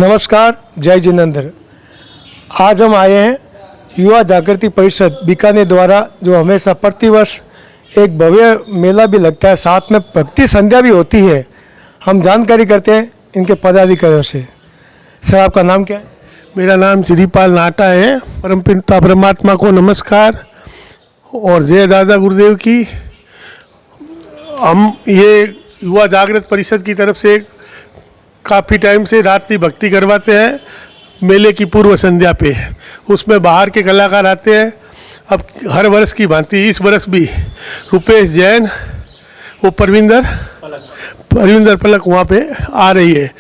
नमस्कार, जय जिनेंद्र। आज हम आए हैं युवा जागृति परिषद बीकानेर द्वारा, जो हमेशा प्रतिवर्ष एक भव्य मेला भी लगता है, साथ में भक्ति संध्या भी होती है। हम जानकारी करते हैं इनके पदाधिकारियों से। सर, आपका नाम क्या है? मेरा नाम श्रीपाल नाटा है। परमपिता परमात्मा को नमस्कार और जय दादा गुरुदेव की। हम ये युवा जागृत परिषद की तरफ से काफ़ी टाइम से रात्रि भक्ति करवाते हैं मेले की पूर्व संध्या पे। उसमें बाहर के कलाकार आते हैं। अब हर वर्ष की भांति इस वर्ष भी रुपेश जैन, वो परविंदर पलक वहाँ पे आ रही है।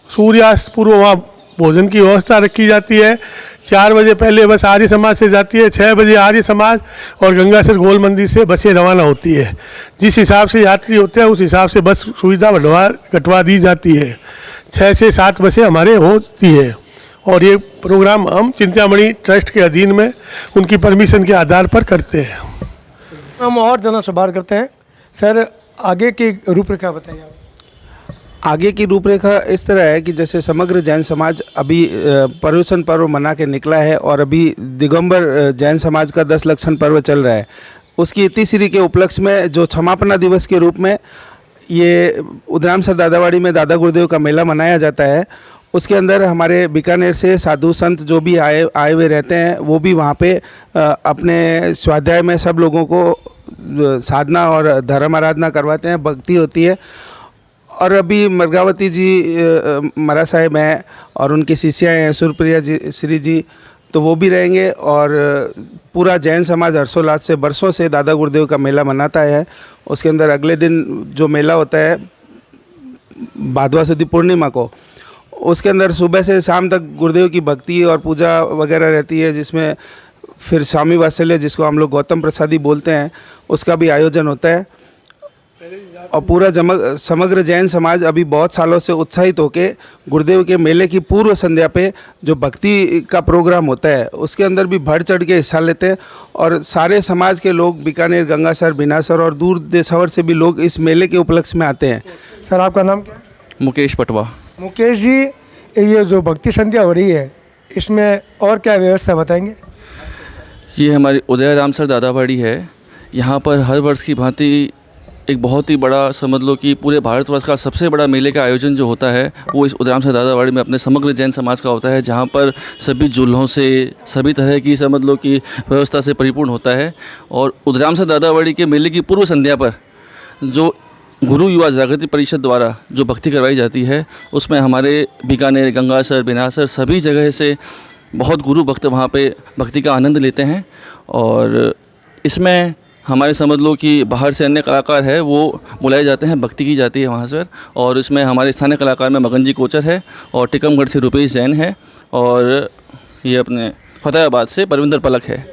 सूर्यास्त पूर्व वहाँ भोजन की व्यवस्था रखी जाती है। 4 बजे पहले बस आर्य समाज से जाती है, 6 बजे आर्य समाज और गंगासर गोल मंदिर से बसें रवाना होती है। जिस हिसाब से यात्री होते हैं उस हिसाब से बस सुविधा घटवा दी जाती है। 6 से 7 बसें हमारे होती है और ये प्रोग्राम हम चिंतामणि ट्रस्ट के अधीन में उनकी परमिशन के आधार पर करते हैं। हम और जनों से बात करते हैं। सर, आगे की रूपरेखा बताइए आप। आगे की रूपरेखा इस तरह है कि जैसे समग्र जैन समाज अभी पर्युषण पर्व मना के निकला है और अभी दिगंबर जैन समाज का 10 लक्षण पर्व चल रहा है। उसकी तीसरी के उपलक्ष्य में जो क्षमापना दिवस के रूप में ये उदरामसर दादावाड़ी में दादा गुरुदेव का मेला मनाया जाता है। उसके अंदर हमारे बीकानेर से साधु संत जो भी आए हुए रहते हैं, वो भी वहाँ पे अपने स्वाध्याय में सब लोगों को साधना और धर्म आराधना करवाते हैं, भक्ति होती है। और अभी मरगावती जी मरा साहेब हैं और उनकी शिष्या हैं सुरप्रिया जी श्री जी, तो वो भी रहेंगे। और पूरा जैन समाज हर्षोल्लास से बरसों से दादा गुरुदेव का मेला मनाता है। उसके अंदर अगले दिन जो मेला होता है भादवा सुदी पूर्णिमा को, उसके अंदर सुबह से शाम तक गुरुदेव की भक्ति और पूजा वगैरह रहती है, जिसमें फिर स्वामी वात्सल्य, जिसको हम लोग गौतम प्रसादी बोलते हैं, उसका भी आयोजन होता है। और पूरा समग्र जैन समाज अभी बहुत सालों से उत्साहित होकर गुरुदेव के मेले की पूर्व संध्या पे जो भक्ति का प्रोग्राम होता है उसके अंदर भी बढ़ चढ़ के हिस्सा लेते हैं। और सारे समाज के लोग बीकानेर, गंगासर, बिनासर और दूर देशावर से भी लोग इस मेले के उपलक्ष्य में आते हैं। सर, आपका नाम क्या है? मुकेश पटवा। मुकेश जी, ये जो भक्ति संध्या हो रही है, इसमें और क्या व्यवस्था बताएंगे? ये हमारी उदय रामसर दादावाड़ी है। यहाँ पर हर वर्ष की भांति एक बहुत ही बड़ा, समझ लो कि पूरे भारतवर्ष का सबसे बड़ा मेले का आयोजन जो होता है वो इस उदरामसर दादावाड़ी में अपने समग्र जैन समाज का होता है, जहाँ पर सभी जुल्हों से, सभी तरह की समझ लो कि व्यवस्था से परिपूर्ण होता है। और उदरामसर दादावाड़ी के मेले की पूर्व संध्या पर जो गुरु युवा जागृति परिषद द्वारा जो भक्ति करवाई जाती है, उसमें हमारे बीकानेर, गंगासर, बिनासर सभी जगह से बहुत गुरु भक्त वहाँ पे भक्ति का आनंद लेते हैं। और इसमें हमारे समझ लो कि बाहर से अन्य कलाकार है वो बुलाए जाते हैं, भक्ति की जाती है वहाँ से। और इसमें हमारे स्थानीय कलाकार में मगन जी कोचर है और टिकमगढ़ से रुपेश जैन है और ये अपने फतेहाबाद से परविंदर पलक है।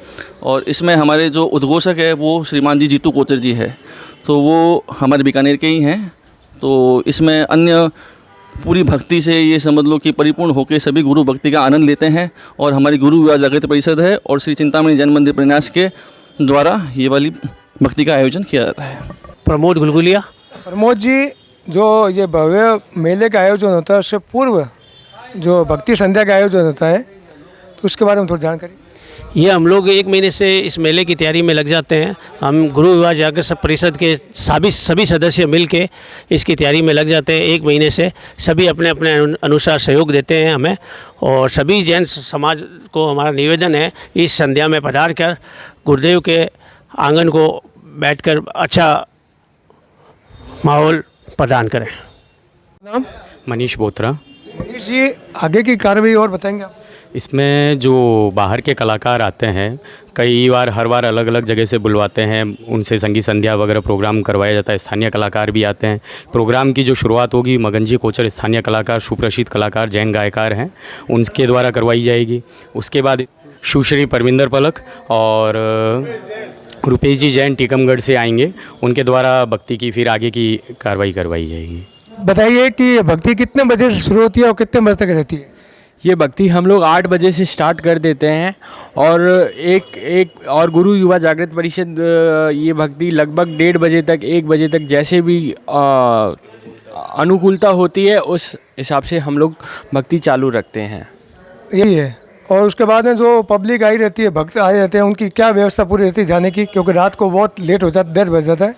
और इसमें हमारे जो उद्घोषक है वो श्रीमान जी जीतू कोचर जी है, तो वो हमारे बीकानेर के ही हैं। तो इसमें अन्य पूरी भक्ति से ये समझ लो कि परिपूर्ण होकर सभी गुरु भक्ति का आनंद लेते हैं। और हमारी गुरु युवा जागृति परिषद है और श्री चिंतामणि जैन मंदिर प्रन्यास के द्वारा ये वाली भक्ति का आयोजन किया जाता है। प्रमोद गुलगुलिया। प्रमोद जी, जो ये भव्य मेले का आयोजन होता है उससे पूर्व जो भक्ति संध्या का आयोजन होता है, तो उसके बारे में थोड़ी जानकारी। ये हम लोग 1 महीने से इस मेले की तैयारी में लग जाते हैं। हम गुरु युवा जागृत परिषद के सभी सदस्य मिल के इसकी तैयारी में लग जाते हैं। 1 महीने से सभी अपने अपने अनुसार सहयोग देते हैं हमें। और सभी जैन समाज को हमारा निवेदन है, इस संध्या में पधार कर गुरुदेव के आंगन को बैठकर अच्छा माहौल प्रदान करें। नाम? मनीष बोत्रा। मनीष जी, आगे की कार्रवाई और बताएंगे आप? इसमें जो बाहर के कलाकार आते हैं, कई बार हर बार अलग अलग जगह से बुलवाते हैं, उनसे संगीत संध्या वगैरह प्रोग्राम करवाया जाता है। स्थानीय कलाकार भी आते हैं। प्रोग्राम की जो शुरुआत होगी मगनजी कोचर स्थानीय कलाकार, सुप्रसिद्ध कलाकार, जैन गायकार हैं, उनके द्वारा करवाई जाएगी। उसके बाद सुश्री परविंदर पलक और रुपेश जी जैन टीकमगढ़ से आएंगे, उनके द्वारा भक्ति की फिर आगे की कार्रवाई करवाई जाएगी। बताइए कि भक्ति कितने बजे से शुरू होती है और कितने बजे तक रहती है? ये भक्ति हम लोग 8 बजे से स्टार्ट कर देते हैं और एक और गुरु युवा जागृत परिषद ये भक्ति लगभग 1:30 बजे तक 1 बजे तक जैसे भी अनुकूलता होती है उस हिसाब से हम लोग भक्ति चालू रखते हैं। यही है। और उसके बाद में जो पब्लिक आई रहती है, भक्त आए रहते हैं, उनकी क्या व्यवस्था पूरी रहती है जाने की, क्योंकि रात को बहुत लेट हो जाता, 1:30 बज जाता है।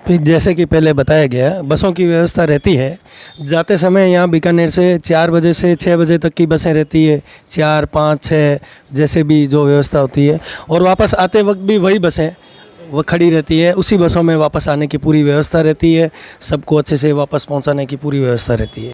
फिर जैसे कि पहले बताया गया, बसों की व्यवस्था रहती है। जाते समय यहाँ बीकानेर से 4 बजे से 6 बजे तक की बसें रहती है, 4, 5, 6 जैसे भी जो व्यवस्था होती है। और वापस आते वक्त भी वही बसें वो खड़ी रहती है, उसी बसों में वापस आने की पूरी व्यवस्था रहती है। सबको अच्छे से वापस पहुँचाने की पूरी व्यवस्था रहती है।